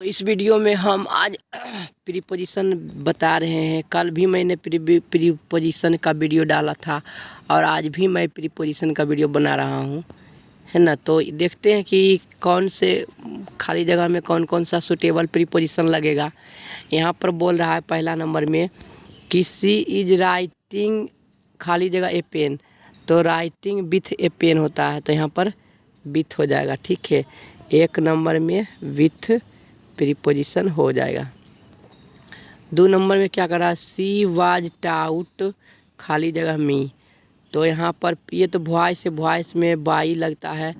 इस वीडियो में हम आज प्रीपोजिशन बता रहे हैं। कल भी मैंने प्रीपोजिशन का वीडियो डाला था और आज भी मैं प्रीपोजिशन का वीडियो बना रहा हूँ, है ना। तो देखते हैं कि कौन से खाली जगह में कौन कौन सा सुटेबल प्रीपोजिशन लगेगा। यहाँ पर बोल रहा है पहला नंबर में कि सी इज राइटिंग खाली जगह ए पेन, तो राइटिंग विथ ए पेन होता है, तो यहाँ पर विथ हो जाएगा। ठीक है, एक नंबर में विथ प्रीपोजिशन हो जाएगा। दो नंबर में क्या कर रहा है, सी वाज टाउट खाली जगह मी, तो यहाँ पर ये तो वॉइस में बाई लगता है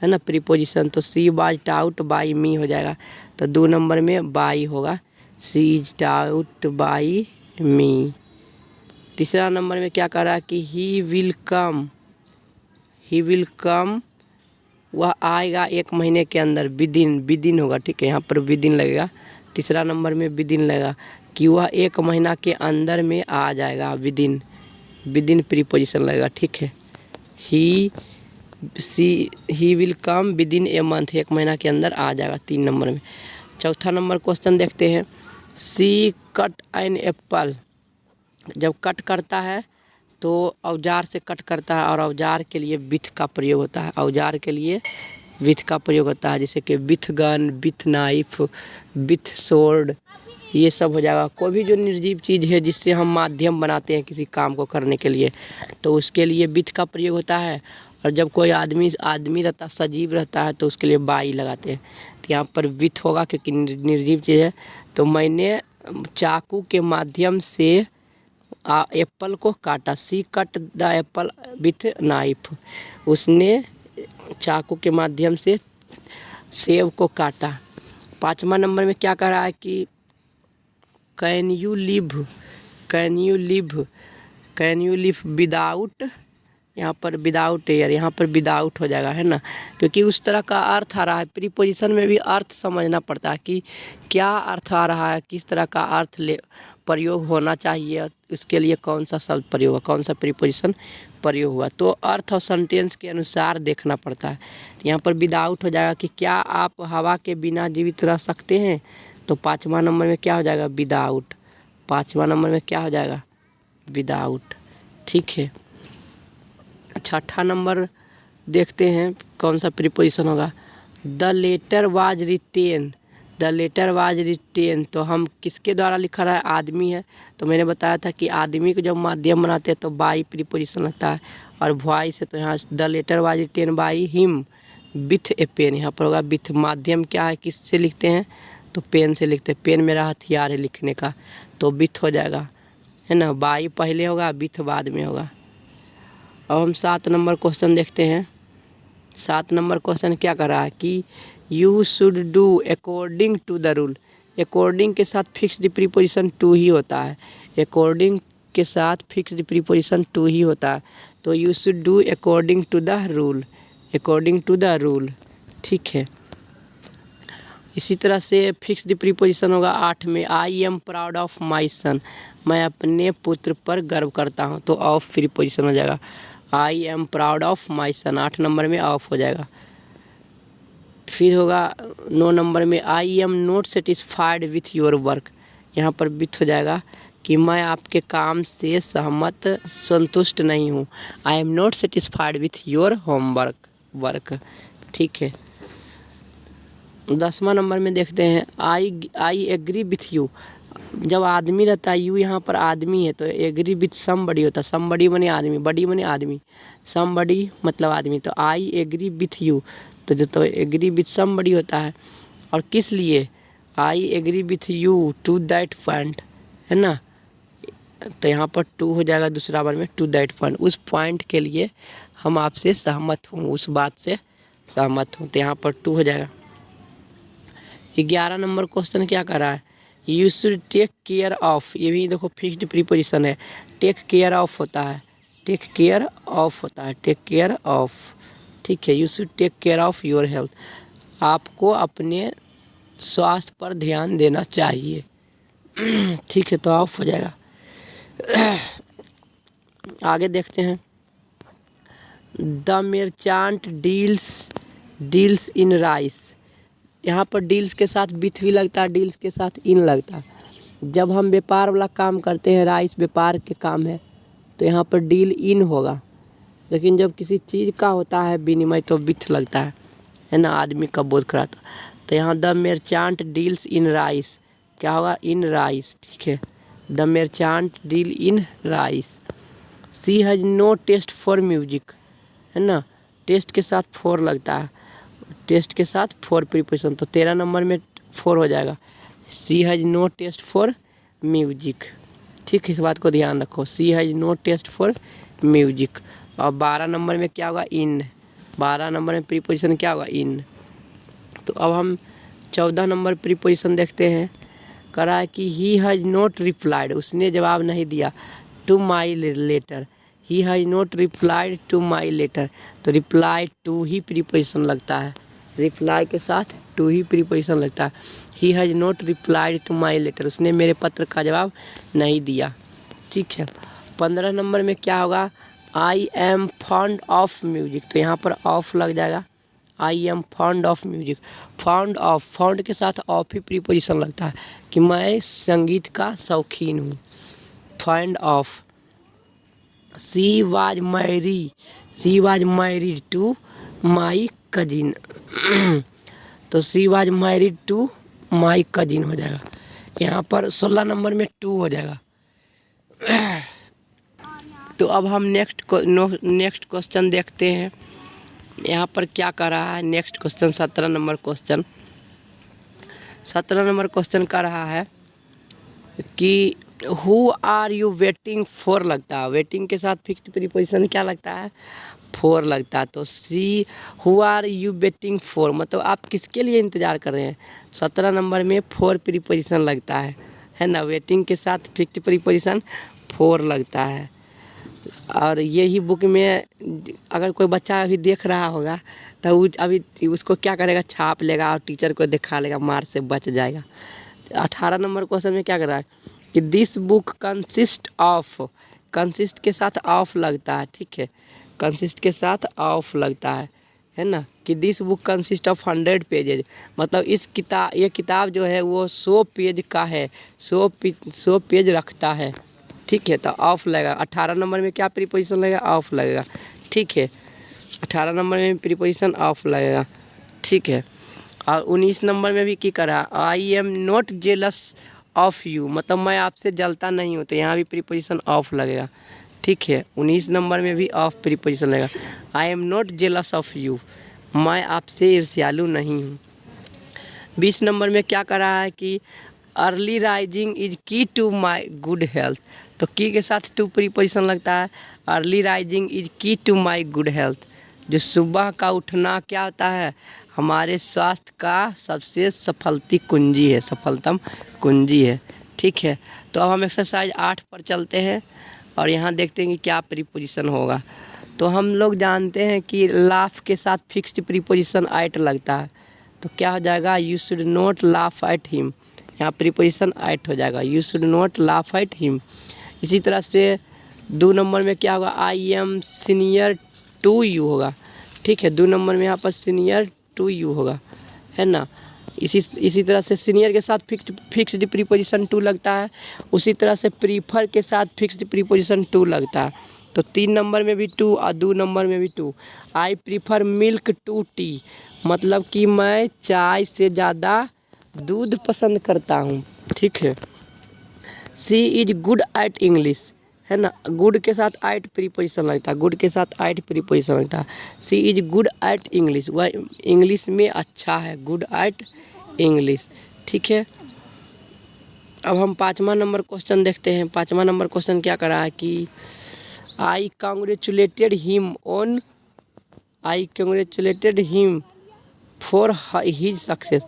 ना प्रीपोजिशन, तो सी वाज टाउट बाई मी हो जाएगा। तो दो नंबर में बाई होगा, सी इज टाउट बाई मी। तीसरा नंबर में क्या कर रहा है कि ही विल कम, वह आएगा एक महीने के अंदर, विदिन होगा। ठीक है, यहाँ पर विदिन लगेगा। तीसरा नंबर में विदिन लगेगा कि वह एक महीना के अंदर में आ जाएगा, विदिन प्रीपोजिशन लगेगा। ठीक है, he will come within a month, एक महीना के अंदर आ जाएगा, 3 नंबर में। चौथा नंबर क्वेश्चन देखते हैं, सी कट एन एप्पल, जब कट करता है तो औजार से कट करता है और औजार के लिए विथ का प्रयोग होता है, औजार के लिए विथ का प्रयोग होता है, जैसे कि with gun, with knife, with sword, ये सब हो जाएगा। कोई भी जो निर्जीव चीज़ है जिससे हम माध्यम बनाते हैं किसी काम को करने के लिए, तो उसके लिए विथ का प्रयोग होता है। और जब कोई आदमी रहता, सजीव रहता है, तो उसके लिए बाई लगाते हैं, तो यहाँ पर विथ होगा क्योंकि निर्जीव चीज़ है। तो मैंने चाकू के माध्यम से एप्पल को काटा, she cut the apple with knife, उसने चाकू के माध्यम से सेब को काटा। 5वां नंबर में क्या कह रहा है कि कैन यू लिव विदाउट, यहाँ पर विदाउट एयर, यहाँ पर विदाउट हो जाएगा, है ना, क्योंकि उस तरह का अर्थ आ रहा है। प्रीपोजिशन में भी अर्थ समझना पड़ता है कि क्या अर्थ आ रहा है, किस तरह का अर्थ प्रयोग होना चाहिए, इसके लिए कौन सा शब्द प्रयोग हुआ, कौन सा प्रीपोजिशन प्रयोग हुआ, तो अर्थ और सेंटेंस के अनुसार देखना पड़ता है। तो यहाँ पर विदाउट हो जाएगा कि क्या आप हवा के बिना जीवित रह सकते हैं, तो 5वां नंबर में क्या हो जाएगा, विदाउट। 5वां नंबर में क्या हो जाएगा, विदाउट। ठीक है, 6ठा नंबर देखते हैं कौन सा प्रीपोजिशन होगा, द लेटर वाज रिटेन, तो हम किसके द्वारा लिखा रहा है, आदमी है, तो मैंने बताया था कि आदमी को जब माध्यम बनाते हैं तो बाई प्रीपोजिशन लगता है, और वॉइस है तो यहाँ the letter was written by him with a pen, यहाँ पर होगा विथ। माध्यम क्या है, किससे लिखते हैं, तो पेन से लिखते हैं, पेन मेरा हथियार है लिखने का, तो विथ हो जाएगा, है ना। बाई पहले होगा, विथ बाद में होगा। अब हम 7 नंबर क्वेश्चन देखते हैं। 7 नंबर क्वेश्चन क्या कर रहा है कि you should do according to the rule, according के साथ फिक्स्ड प्रीपोजिशन टू ही होता है, अकॉर्डिंग के साथ फिक्स्ड प्रीपोजिशन टू ही होता है, तो you should do according to the rule, ठीक है। इसी तरह से फिक्स्ड प्रीपोजिशन होगा 8 में, I am proud of my son, मैं अपने पुत्र पर गर्व करता हूँ, तो ऑफ प्रीपोजिशन हो जाएगा, I am proud of my son, 8 number में ऑफ हो जाएगा। फिर होगा 9 नंबर में, I am not satisfied with your work, यहाँ पर विथ हो जाएगा कि मैं आपके काम से संतुष्ट नहीं हूँ, आई am not satisfied with your work, ठीक है। 10वां नंबर में देखते हैं, आई एग्री विथ यू, जब आदमी रहता है, यू यहाँ पर आदमी है, तो एग्री विथ समबडी होता है, समबडी मने आदमी, बडी मने आदमी, समबडी मतलब आदमी, तो आई एग्री विथ यू, तो एग्री विथ समबडी होता है। और किस लिए, I agree with you to that point, है ना, तो यहाँ पर टू हो जाएगा दूसरा बार में, टू दैट पॉइंट, उस पॉइंट के लिए हम आपसे सहमत हूँ, उस बात से सहमत हूँ, तो यहाँ पर टू हो जाएगा। 11 नंबर क्वेश्चन क्या कर रहा है, you should take care of, ये भी देखो फिक्स्ड प्रीपोजिशन है, टेक केयर ऑफ होता है, टेक केयर ऑफ, ठीक है। You should take care of your health, आपको अपने स्वास्थ्य पर ध्यान देना चाहिए, ठीक है, तो ऑफ हो जाएगा। आगे देखते हैं, the merchant deals in rice, यहाँ पर डील्स के साथ विथ भी लगता है, डील्स के साथ इन लगता है। जब हम व्यापार वाला काम करते हैं, राइस व्यापार के काम है, तो यहाँ पर डील इन होगा। लेकिन जब किसी चीज़ का होता है विनिमय तो विथ लगता है ना, आदमी का बोध कराता। तो यहाँ the merchant deals in rice, क्या होगा, इन राइस, ठीक है। The merchant deal in rice. She has no taste for music, है ना, टेस्ट के साथ फोर लगता है, टेस्ट के साथ फोर प्रीपोजिशन, तो 13 नंबर में 4 हो जाएगा। She has no taste for music, ठीक है, इस बात को ध्यान रखो। She has no taste for music. और 12 नंबर में क्या होगा, इन। 12 नंबर में प्रीपोजिशन क्या होगा, इन। तो अब हम 14 नंबर प्रीपोजिशन देखते हैं। कह रहा है कि ही हैज़ नॉट रिप्लाइड, उसने जवाब नहीं दिया, to my letter. He has not replied to my letter, तो रिप्लाई टू ही प्रीपोजिशन लगता है, रिप्लाई के साथ टू ही प्रीपोजिशन लगता है। He has not replied to my letter, उसने मेरे पत्र का जवाब नहीं दिया, ठीक है। 15 नंबर में क्या होगा, I am fond of music, तो यहाँ पर ऑफ लग जाएगा। I am fond of music, fond of, fond के साथ ऑफ ही प्रीपोजिशन लगता है कि मैं संगीत का शौकीन हूँ, fond of. She was married to my cousin, तो she was married to my cousin हो जाएगा। यहाँ पर 16 नंबर में 2 हो जाएगा। तो अब हम नेक्स्ट क्वेश्चन देखते हैं। यहाँ पर क्या कर रहा है next question, 17 number question. 17 number question कर रहा है कि who are you waiting for लगता है, वेटिंग के साथ फिक्स्ड प्रीपोजिशन क्या लगता है, फॉर लगता है। तो see who are you waiting for, मतलब आप किसके लिए इंतज़ार कर रहे हैं। 17 नंबर में 4 प्रीपोजिशन लगता है ना, वेटिंग के साथ फिक्स्ड प्रीपोजिशन 4 लगता है। और यही बुक में अगर कोई बच्चा अभी देख रहा होगा तो अभी उसको क्या करेगा, छाप लेगा और टीचर को दिखा लेगा, मार से बच जाएगा। 18 नंबर क्वेश्चन में क्या कर रहा है कि this book consist of, consist के साथ ऑफ लगता है, ठीक है, कंसिस्ट के साथ ऑफ लगता है ना, कि this book consist of 100 pages, मतलब ये किताब जो है वो 100 पेज का है, 100 पेज रखता है, ठीक है। तो ऑफ लगेगा। 18 नंबर में क्या प्रीपोजिशन लगेगा, ऑफ लगेगा, ठीक है। 18 नंबर में प्रीपोजिशन ऑफ लगेगा, ठीक है। और 19 नंबर में भी क्या करा, आई am not jealous of you, मतलब मैं आपसे जलता नहीं हूँ, तो यहाँ भी प्रीपोजिशन ऑफ लगेगा, ठीक है। 19 नंबर में भी ऑफ प्रीपोजिशन लगेगा। आई am not jealous of you, मैं आपसे ईर्ष्यालु नहीं हूँ। 20 नंबर में क्या कर रहा है कि अर्ली राइजिंग इज की टू माई गुड हेल्थ, तो की के साथ टू प्रीपोजिशन लगता है। अर्ली राइजिंग इज की टू माई गुड हेल्थ, जो सुबह का उठना क्या होता है, हमारे स्वास्थ्य का सबसे सफलतम कुंजी है, ठीक है। तो अब हम एक्सरसाइज 8 पर चलते हैं और यहाँ देखते हैं कि क्या प्रीपोजिशन होगा। तो हम लोग जानते हैं कि लाफ के साथ फिक्स्ड प्रीपोजिशन एट लगता है, तो क्या हो जाएगा, you should not laugh at him, यहाँ प्रीपोजिशन एट हो जाएगा, you should not laugh at him. इसी तरह से 2 नंबर में क्या होगा, I am senior to you होगा, ठीक है। 2 नंबर में यहाँ पर सीनियर टू यू होगा, है ना। इसी तरह से सीनियर के साथ फिक्स्ड प्रीपोजिशन टू लगता है। उसी तरह से प्रीफर के साथ फिक्स्ड प्रीपोजिशन टू लगता है। तो 3 नंबर में भी 2 और 2 नंबर में भी 2। I prefer milk to tea, मतलब कि मैं चाय से ज़्यादा दूध पसंद करता हूँ, ठीक है। She is good at English, है ना, गुड के साथ एट प्रीपोजिशन लगता है, गुड के साथ एट प्रीपोजिशन लगता है। She is good at English, वह इंग्लिश में अच्छा है, गुड एट इंग्लिश, ठीक है। अब हम 5वां नंबर क्वेश्चन देखते हैं। 5वां नंबर क्वेश्चन क्या कर रहा है कि I congratulated him for his success,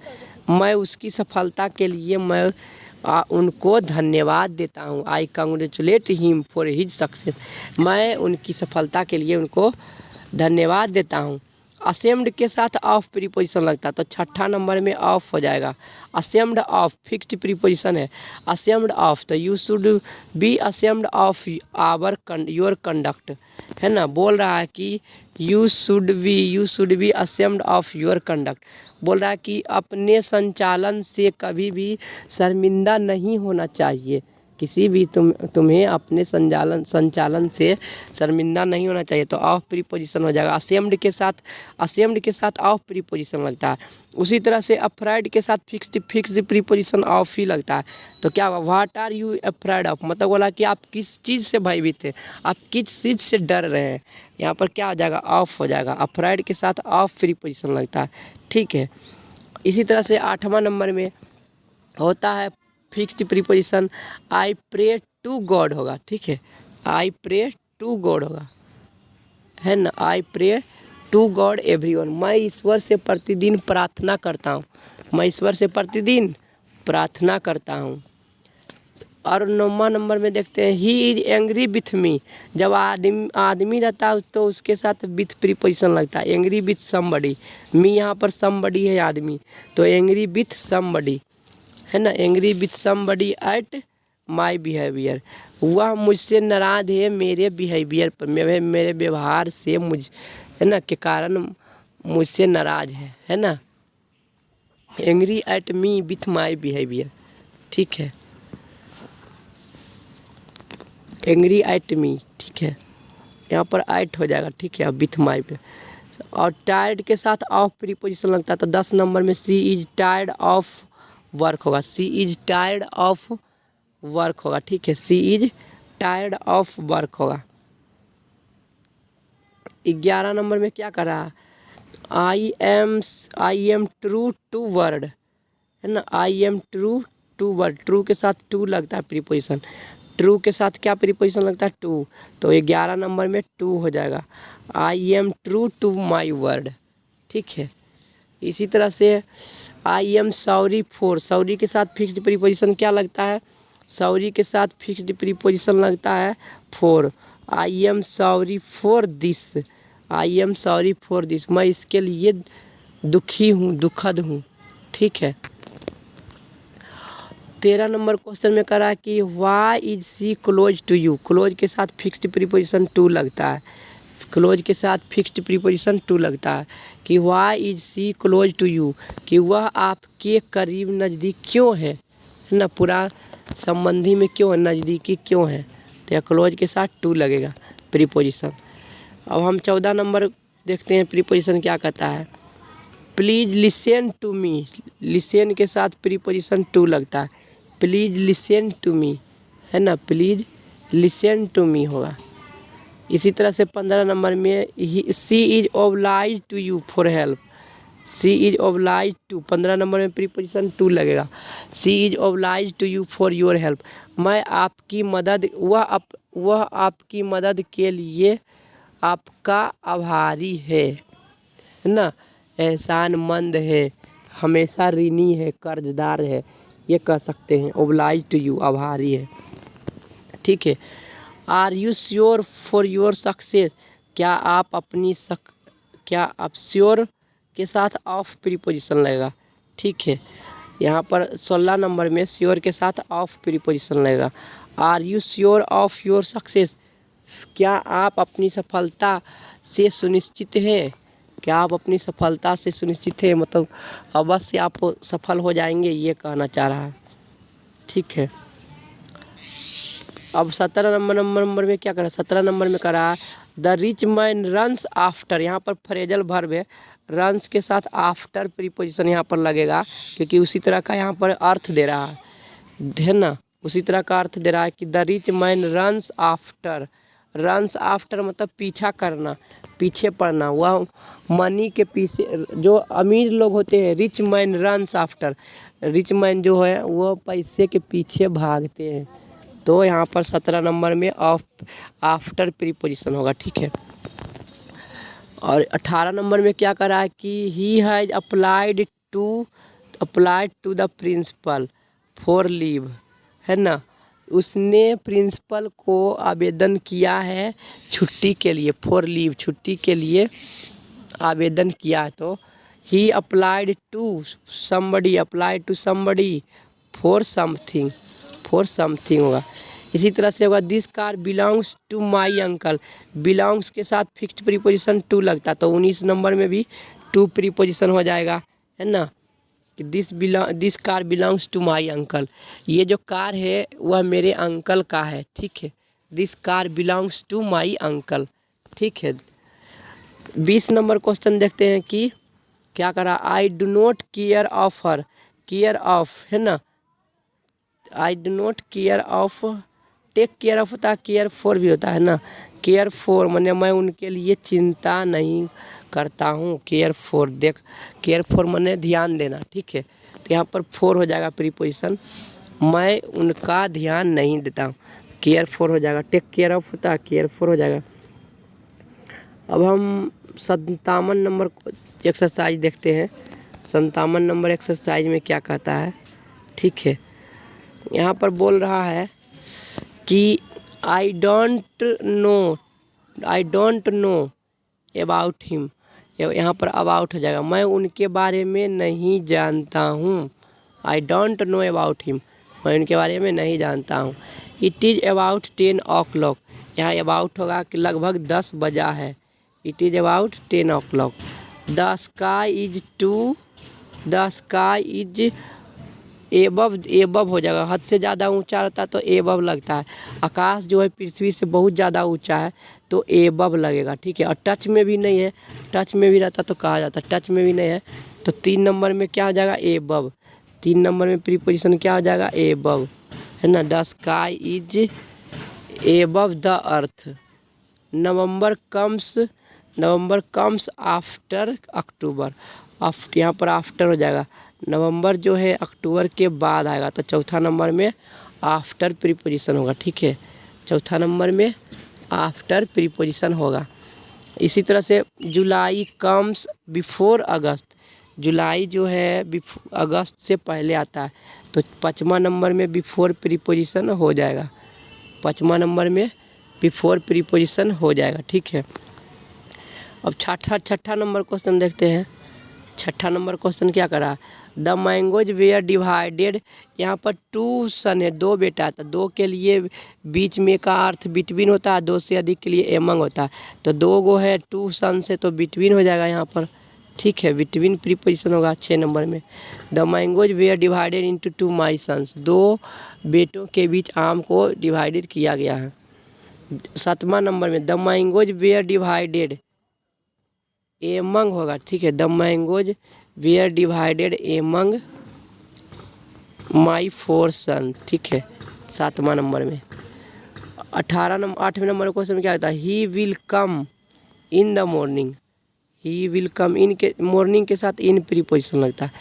मैं उसकी सफलता के लिए उनको धन्यवाद देता हूँ। I congratulate him for his success, मैं उनकी सफलता के लिए उनको धन्यवाद देता हूँ। असेम्ड के साथ ऑफ प्रीपोजिशन लगता है तो छठा नंबर में ऑफ हो जाएगा। असेम्ड ऑफ फिक्स्ड प्रीपोजिशन है, असेम्ड ऑफ, तो you should be ashamed of your conduct, है ना। बोल रहा है कि you should be ashamed of your conduct, बोल रहा है कि अपने संचालन से कभी भी शर्मिंदा नहीं होना चाहिए, किसी भी तुम्हें अपने संचालन से शर्मिंदा नहीं होना चाहिए। तो ऑफ प्रीपोजिशन हो जाएगा। असेम्ड के साथ ऑफ प्रीपोजिशन लगता है। उसी तरह से अफ्राइड के साथ फिक्स्ड प्रीपोजिशन ऑफ ही लगता है। तो क्या होगा, what are you afraid of, मतलब बोला कि आप किस चीज़ से भयभीत हैं, आप किस चीज़ से डर रहे हैं, यहाँ पर क्या हो जाएगा, ऑफ हो जाएगा। अफ्राइड के साथ ऑफ प्रीपोजिशन लगता है, ठीक है। इसी तरह से 8वां नंबर में होता है fixed preposition. I pray to God होगा, ठीक है, आई प्रे टू गॉड होगा, है ना। I pray to God everyone, मैं ईश्वर से प्रतिदिन प्रार्थना करता हूँ, मैं ईश्वर से प्रतिदिन प्रार्थना करता हूँ। और 9वां नंबर में देखते हैं he is angry with me, जब आदमी रहता है तो उसके साथ विथ प्रीपोजिशन लगता है, एंग्री विथ समबडी, मी यहाँ पर समबडी है आदमी, तो एंग्री विथ समबडी, है ना, angry with somebody at my behaviour, वह मुझसे नाराज है मेरे बिहेवियर पर, मेरे व्यवहार से है ना, के कारण मुझसे नाराज है ना। Angry at me with my behaviour, ठीक है, एंग्री एट मी, ठीक है, यहाँ पर एट हो जाएगा, ठीक है, विथ माई पे। और टायर्ड के साथ ऑफ प्रीपोजिशन लगता है तो 10 नंबर में she is tired of work होगा, she is tired of work होगा, ठीक है, she is tired of work होगा। 11 नंबर में क्या कर रहा है, I am true to word, है ना, I am true to word, true के साथ टू लगता है प्रीपोजिशन, ट्रू के साथ क्या प्रीपोजिशन लगता है, टू, तो 11 नंबर में टू हो जाएगा। I am true to my word, ठीक है। इसी तरह से I am sorry for, sorry के साथ फिक्स्ड प्रीपोजिशन क्या लगता है, सॉरी के साथ फिक्स्ड प्रीपोजिशन लगता है for, I am sorry for this, I am sorry for this, मैं इसके लिए दुखी हूँ, दुखद हूँ, ठीक है। 13 नंबर क्वेश्चन में करा कि why is she close to you, close के साथ फिक्स्ड प्रीपोजिशन टू लगता है, क्लोज के साथ फिक्स्ड प्रीपोजिशन टू लगता है कि why is she close to you, कि वह आपके करीब नज़दीक क्यों है ना, पूरा संबंधी में क्यों है, नज़दीकी क्यों है, तो यह क्लोज के साथ टू लगेगा प्रीपोजिशन। अब हम 14 नंबर देखते हैं प्रीपोजिशन क्या कहता है, please listen to me, listen के साथ प्रीपोजिशन टू लगता है, प्लीज़ लिसन टू मी, है ना, प्लीज़ लिसन टू मी होगा। इसी तरह से 15 नंबर में she is oblige to you for help, she is oblige to, 15 number में प्रीपोजिशन टू लगेगा, she is oblige to you for your help, मैं आपकी मदद, वह आपकी मदद के लिए आपका आभारी है ना, एहसानमंद है, हमेशा ऋणी है, कर्जदार है, ये कह सकते हैं, ऑब्लाइज टू यू, आभारी है, ठीक है। Are you sure for your success, क्या आप श्योर के साथ ऑफ प्रीपोजिशन लगेगा, ठीक है, यहाँ पर 16 नंबर में श्योर के साथ ऑफ प्रीपोजिशन लगेगा। Are you sure of your success, क्या आप अपनी सफलता से सुनिश्चित हैं, क्या आप अपनी सफलता से सुनिश्चित हैं, मतलब अवश्य आप सफल हो जाएंगे, ये कहना चाह रहा है, ठीक है। अब 17 नंबर में क्या करा, 17 नंबर में करा the rich man runs after, यहाँ पर फ्रेजल वर्ब है, रन्स के साथ आफ्टर प्रीपोजिशन यहाँ पर लगेगा, क्योंकि उसी तरह का यहाँ पर अर्थ दे रहा है ना, उसी तरह का अर्थ दे रहा है कि the rich man runs after, runs after मतलब पीछा करना, पीछे पड़ना, वह मनी के पीछे, जो अमीर लोग होते हैं, rich man runs after, rich man जो है वो पैसे के पीछे भागते हैं, तो यहाँ पर 17 नंबर में आफ्टर प्रीपोजिशन होगा, ठीक है। और 18 नंबर में क्या करा है कि he has applied to the principal for leave, है ना, उसने प्रिंसिपल को आवेदन किया है छुट्टी के लिए, फॉर लीव, छुट्टी के लिए आवेदन किया, तो he applied to somebody for something होगा। इसी तरह से होगा this car belongs to my uncle. Belongs के साथ फिक्स्ड प्रीपोजिशन टू लगता है, तो 19 नंबर में भी टू प्रीपोजिशन हो जाएगा, है ना, कि this car belongs to my uncle. ये जो कार है वह मेरे अंकल का है, ठीक है। This car belongs to my uncle, ठीक है। 20 नंबर क्वेश्चन देखते हैं कि क्या करा। I do not care of her, care of है ना, I do not care of, take care of होता है, केयर फॉर भी होता है ना। केयर फॉर माने मैं उनके लिए चिंता नहीं करता हूँ, केयर फॉर, देख केयर फॉर माने ध्यान देना, ठीक है। तो यहाँ पर फॉर हो जाएगा प्रीपोजिशन, मैं उनका ध्यान नहीं देता हूँ, केयर फॉर हो जाएगा। टेक केयर ऑफ होता है, केयर फॉर हो जाएगा। अब हम 57 नंबर एक्सरसाइज देखते हैं। 57 नंबर एक्सरसाइज में क्या कहता है, ठीक है। यहाँ पर बोल रहा है कि I don't know about him, यहाँ पर अबाउट हो जाएगा, मैं उनके बारे में नहीं जानता हूँ। I don't know about him, मैं उनके बारे में नहीं जानता हूँ। इट इज़ अबाउट 10 o'clock, यहाँ अबाउट होगा कि लगभग 10 बजा है। It is about 10 o'clock। The sky is above हो जाएगा, हद से ज़्यादा ऊंचा रहता है तो एबव लगता है। आकाश जो है पृथ्वी से बहुत ज़्यादा ऊंचा है तो एबव लगेगा, ठीक है। और टच में भी नहीं है, टच में भी रहता तो कहा जाता, टच में भी नहीं है तो 3 नंबर में क्या हो जाएगा, एबव। 3 नंबर में प्रीपोजिशन क्या हो जाएगा, एबव, है ना। The sky is above the earth. November comes after October, यहाँ पर आफ्टर हो जाएगा। नवंबर जो है अक्टूबर के बाद आएगा, तो चौथा नंबर में आफ्टर प्रीपोजिशन होगा, ठीक है। चौथा नंबर में आफ्टर प्रीपोजिशन होगा। इसी तरह से जुलाई कम्स बिफोर अगस्त, जुलाई जो है अगस्त से पहले आता है, तो 5वां नंबर में बिफोर प्रीपोजिशन हो जाएगा। 5वां नंबर में बिफोर प्रीपोजिशन हो जाएगा, ठीक है। अब छठा नंबर क्वेश्चन देखते हैं। छठा नंबर क्वेश्चन क्या करा, द मैंगोज वेयर डिवाइडेड, यहाँ पर 2 सन है, 2 बेटा था, 2 के लिए बीच में का अर्थ बिटवीन होता है, 2 से अधिक के लिए एमंग होता है, तो 2 गो है 2 सन से तो बिटवीन हो जाएगा यहाँ पर, ठीक है। बिटवीन प्रीपोजिशन होगा 6 नंबर में। The mangoes were divided into 2 my sons, 2 बेटों के बीच आम को डिवाइडेड किया गया है। 7वां नंबर में the mangoes were divided among होगा, ठीक है। The mangoes were divided among my 4 son, ठीक है। 7वां नंबर में। 8वें नंबर क्वेश्चन में क्या होता है, he will come in the morning, he will come in के मॉर्निंग के साथ इन प्रीपोजिशन लगता है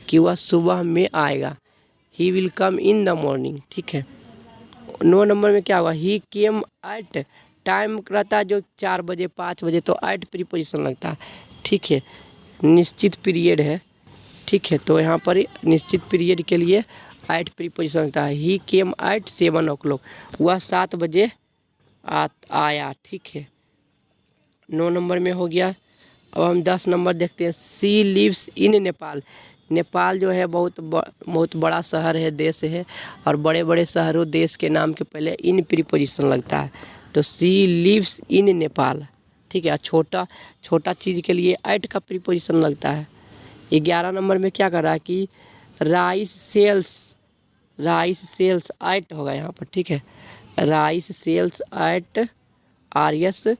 कि वह सुबह में आएगा। ही will come in the morning, ठीक है। 9 नंबर में क्या होगा, ही केम एट, टाइम रहता है जो 4 बजे 5 बजे तो एट प्रीपोजिशन लगता है, ठीक है। निश्चित पीरियड है, ठीक है, तो यहाँ पर निश्चित पीरियड के लिए एट प्रीपोजिशन लगता है। ही केम एट 7 o'clock, वह 7 बजे आया, ठीक है। 9 नंबर में हो गया। अब हम 10 नंबर देखते हैं। She lives in Nepal, Nepal जो है बहुत बड़ा शहर है, देश है, और बड़े बड़े शहरों देश के नाम के पहले इन प्रीपोजिशन लगता है, तो सी लिव्स इन नेपाल, ठीक है। छोटा चीज़ के लिए एट का प्रीपोजिशन लगता है। 11 नंबर में क्या कर रहा है कि राइस सेल्स एट होगा यहाँ पर, ठीक है। राइस सेल्स एट RS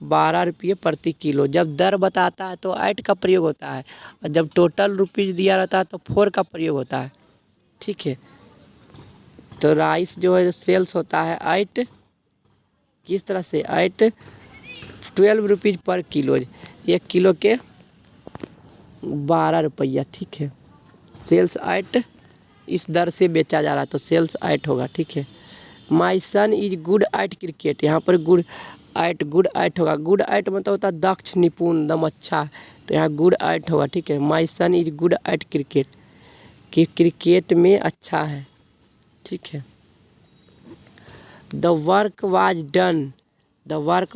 12 रुपये प्रति किलो। जब दर बताता है तो एट का प्रयोग होता है, और जब टोटल रुपीज़ दिया रहता है तो 4 का प्रयोग होता है, ठीक है। तो राइस जो है सेल्स होता है एट, किस तरह से, एट 12 रुपीज़ पर किलो, 1 किलो के 12 रुपया, ठीक है। सेल्स एट इस दर से बेचा जा रहा है तो सेल्स एट होगा, ठीक है। माई सन इज गुड एट क्रिकेट, यहाँ पर गुड एट होगा। गुड एट मतलब होता है दक्ष, निपुण, दम अच्छा, तो यहाँ गुड एट होगा, ठीक है। माई सन इज गुड एट क्रिकेट, कि क्रिकेट में अच्छा है, ठीक है। The work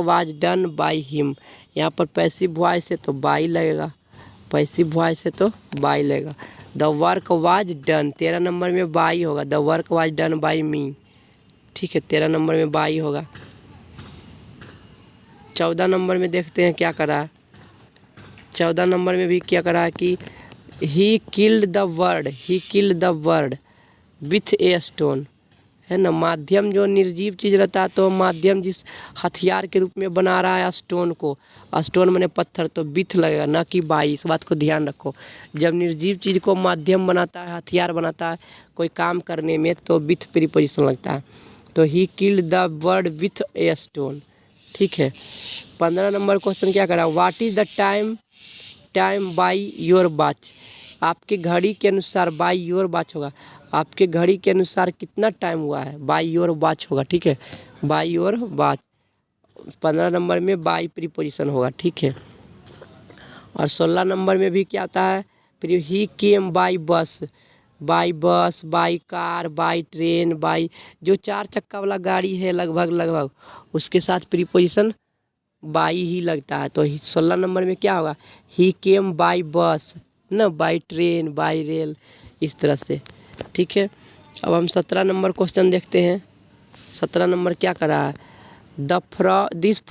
was done by him, यहाँ पर पैसिव वॉइस है तो बाई लगेगा, पैसिव वॉइस है तो बाई लगेगा। The work was done, 13 number में बाई होगा, the work was done by me, ठीक है, 13 नंबर में बाई होगा। 14 नंबर में देखते हैं क्या करा है। 14 नंबर में भी क्या करा है कि he killed the word with a stone, है ना। माध्यम जो निर्जीव चीज़ रहता है तो माध्यम जिस हथियार के रूप में बना रहा है स्टोन को, स्टोन माने पत्थर, तो विथ लगेगा ना कि बाई, इस बात को ध्यान रखो। जब निर्जीव चीज़ को माध्यम बनाता है, हथियार बनाता है कोई काम करने में, तो विथ प्रीपोजिशन लगता है। तो he killed the word with a stone, ठीक है। 15 नंबर क्वेश्चन क्या करा, what is the time by your watch, आपके घड़ी के अनुसार, बाई योर वॉच होगा, आपके घड़ी के अनुसार कितना टाइम हुआ है, बाई योर वॉच होगा, ठीक है, बाई योर वॉच। 15 नंबर में बाई प्रीपोजिशन होगा, ठीक है। और 16 नंबर में भी क्या आता है, फिर he came by bus, by car, by train, by जो 4 चक्का वाला गाड़ी है लगभग उसके साथ प्रीपोजिशन बाई ही लगता है। तो 16 नंबर में क्या होगा, ही केम बाई बस ना, बाई ट्रेन, बाई रेल, इस तरह से, ठीक है। अब हम 17 नंबर क्वेश्चन देखते हैं। 17 नंबर क्या कर रहा है, this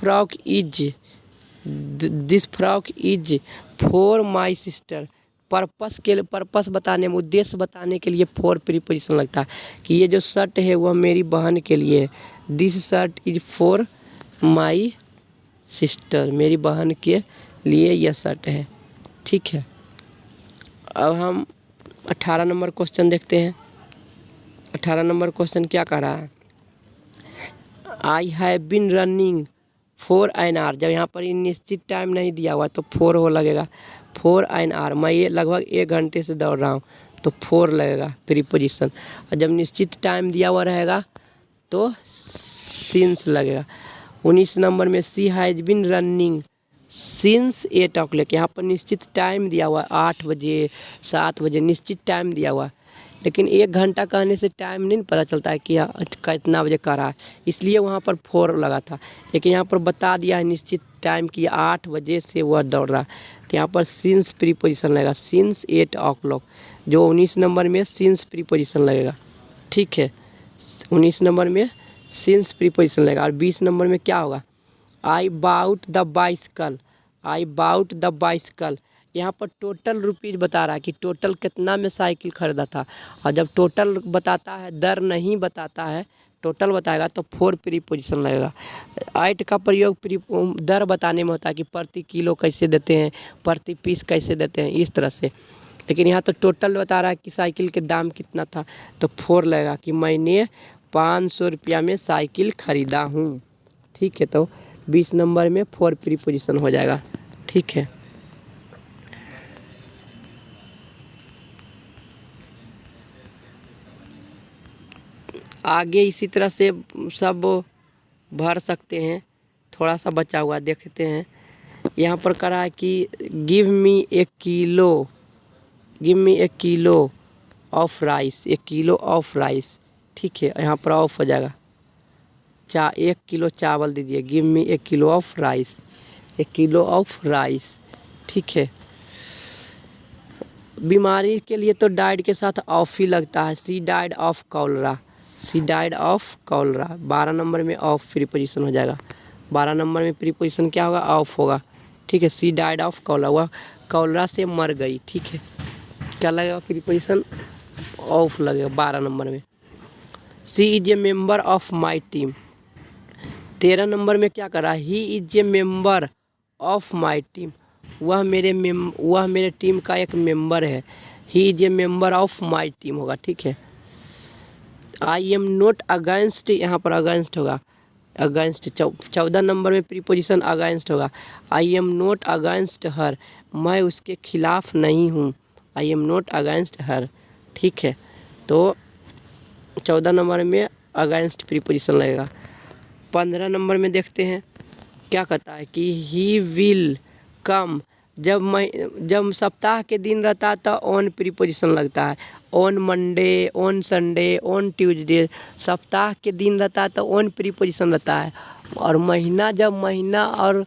frock is for my sister, purpose बताने में, उद्देश्य बताने के लिए फॉर प्रीपोजिशन लगता है कि ये जो शर्ट है वह मेरी बहन के लिए है। This shirt is for my sister, मेरी बहन के लिए यह शर्ट है, ठीक है। अब हम 18 नंबर क्वेश्चन देखते हैं। 18 नंबर क्वेश्चन क्या कह रहा है, I have been running for an hour, जब यहाँ पर निश्चित टाइम नहीं दिया हुआ तो फोर हो लगेगा, फॉर एन आवर, मैं ये लगभग 1 घंटे से दौड़ रहा हूँ, तो फोर लगेगा प्रीपोजिशन। और जब निश्चित टाइम दिया हुआ रहेगा तो सिंस लगेगा। 19 नंबर में she has been running since 8 o'clock, यहाँ पर निश्चित टाइम दिया हुआ है 8 बजे 7 बजे निश्चित टाइम दिया हुआ है, लेकिन 1 घंटा कहने से टाइम नहीं पता चलता है कि कितना बजे कर रहा है, इसलिए वहाँ पर 4 लगा था। लेकिन यहाँ पर बता दिया है निश्चित टाइम कि 8 बजे से वह दौड़ रहा है, तो यहाँ पर सिंस प्रीपोजिशन लगेगा, सिंस 8 o'clock, जो 19 नंबर में सिंस प्रीपोजिशन लगेगा, ठीक है। 19 नंबर में सिंस प्रीपोजिशन लगेगा। और 20 नंबर में क्या होगा, आई बाउट द बाइसिकल, यहाँ पर टोटल रुपीज़ बता रहा है कि टोटल कितना में साइकिल खरीदा था। और जब टोटल बताता है, दर नहीं बताता है, टोटल बताएगा तो 4 प्रीपोजिशन लगेगा। 8 का प्रयोग दर बताने में होता है कि प्रति किलो कैसे देते हैं, प्रति पीस कैसे देते हैं, इस तरह से। लेकिन यहाँ तो टोटल बता रहा है कि साइकिल के दाम कितना था, तो 4 लगेगा कि मैंने 500 रुपया में साइकिल खरीदा हूँ, ठीक है। तो 20 नंबर में 4 प्रीपोजिशन हो जाएगा, ठीक है। आगे इसी तरह से सब भर सकते हैं, थोड़ा सा बचा हुआ देखते हैं। यहाँ पर करा है कि give me A kilo of rice, 1 kilo of rice, ठीक है। यहाँ पर ऑफ हो जाएगा, 1 किलो चावल दीजिए, give me 1 kilo of rice, 1 kilo of rice, ठीक है। बीमारी के लिए तो डाइड के साथ ऑफ ही लगता है, she died of cholera, 12 number में ऑफ प्रीपोजिशन हो जाएगा। 12 नंबर में प्रीपोजिशन क्या होगा, ऑफ होगा, ठीक है। सी डाइड ऑफ कॉलरा, वह कॉलरा से मर गई, ठीक है। क्या लगेगा प्रीपोजिशन, ऑफ लगेगा 12 नंबर में। She is a member of my team, 13 number में क्या करा, he is a member of my team, वह मेरे टीम का एक मेंबर है, he is a member of my team होगा, ठीक है। आई एम नॉट अगेंस्ट, यहाँ पर अगेंस्ट होगा, अगेंस्ट 14 नंबर में प्रीपोजिशन अगेंस्ट होगा, I am not against her, मैं उसके खिलाफ नहीं हूँ, आई एम नॉट अगेंस्ट हर, ठीक है। तो 14 नंबर में अगेंस्ट प्रीपोजिशन लगेगा। 15 नंबर में देखते हैं क्या कहता है कि ही विल कम, जब सप्ताह के दिन रहता है तो ऑन प्रीपोजिशन लगता है, on Monday, on Sunday, on Tuesday, सप्ताह के दिन रहता है तो ऑन प्रीपोजिशन रहता है। और महीना, जब महीना और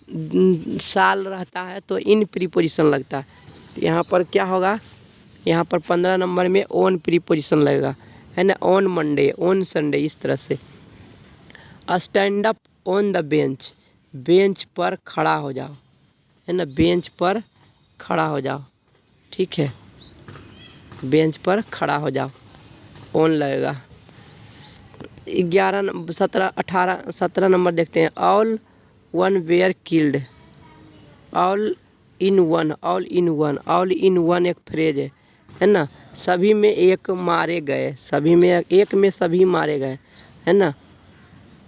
साल रहता है तो इन प्रीपोजिशन लगता है। तो यहाँ पर क्या होगा, यहाँ पर 15 नंबर में ऑन प्रीपोजिशन लगेगा, है ना। ऑन मंडे, ऑन संडे, इस तरह से। Stand up on the bench, bench पर खड़ा हो जाओ, है ना। बेंच पर खड़ा हो जाओ, ठीक है। बेंच पर खड़ा हो जाओ, ऑन लगेगा। 11, 17, 18, 17 नंबर देखते हैं। All one where killed, all in one, all in one, all in one एक फ्रेज है ना। सभी में एक मारे गए, सभी में एक में सभी मारे गए, है ना।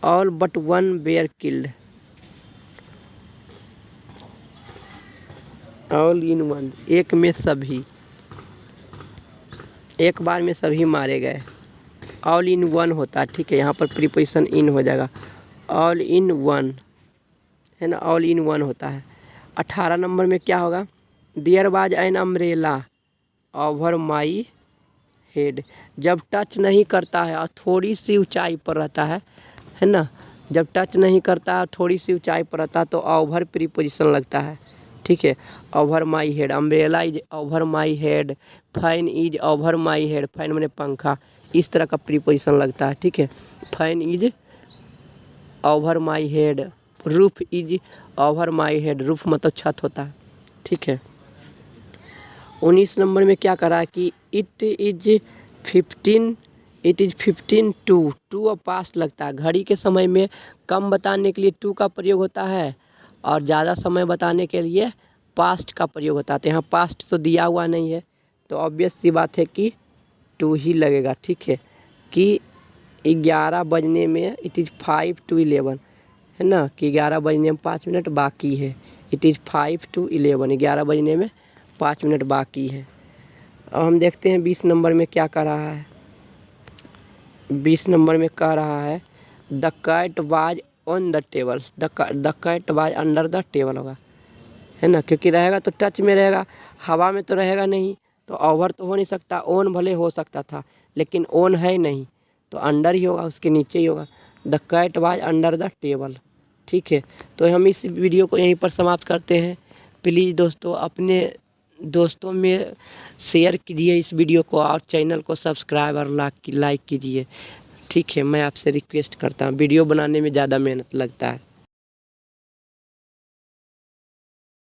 All but one where killed, all in one, एक में सभी, एक बार में सभी मारे गए। ऑल इन वन होता है, ठीक है। यहाँ पर प्रीपोजिशन इन हो जाएगा, ऑल इन वन, है ना। ऑल इन वन होता है। 18 नंबर में क्या होगा, there was an umbrella over my head, जब टच नहीं करता है और थोड़ी सी ऊंचाई पर रहता है ना। जब टच नहीं करता है थोड़ी सी ऊंचाई पर रहता है तो ओवर प्रीपोजिशन लगता है, ठीक है। Over my head, umbrella is over my head, fan is over my head, fan मैंने पंखा, इस तरह का प्रीपोजिशन लगता है, ठीक है। Fan is over my head, roof is over my head, roof मतलब छत होता है, ठीक है। 19 नंबर में क्या करा कि इट इज 15 टू और पास्ट लगता है। घड़ी के समय में कम बताने के लिए टू का प्रयोग होता है और ज़्यादा समय बताने के लिए पास्ट का प्रयोग होता है। तो यहाँ पास्ट तो दिया हुआ नहीं है तो ऑब्वियस सी बात है कि टू ही लगेगा, ठीक है। कि 11 बजने में, इट इज़ 5 to 11, है ना। कि 11 बजने में 5 मिनट बाकी है, इट इज़ 5 to 11, 11 बजने में 5 मिनट बाकी है। अब हम देखते हैं 20 नंबर में क्या कर रहा है। 20 नंबर में कह रहा है the cat was on the table, the cat was under the table होगा, है ना। क्योंकि रहेगा तो टच में रहेगा, हवा में तो रहेगा नहीं, तो ओवर तो हो नहीं सकता। ऑन भले हो सकता था लेकिन ऑन है नहीं, तो अंडर ही होगा, उसके नीचे ही होगा। The cat was under the table, ठीक है। तो हम इस वीडियो को यहीं पर समाप्त करते हैं। प्लीज़ दोस्तों अपने दोस्तों में शेयर कीजिए इस वीडियो को और चैनल को सब्सक्राइब और लाइक कीजिए, ठीक है। मैं आपसे रिक्वेस्ट करता हूँ, वीडियो बनाने में ज़्यादा मेहनत लगता है।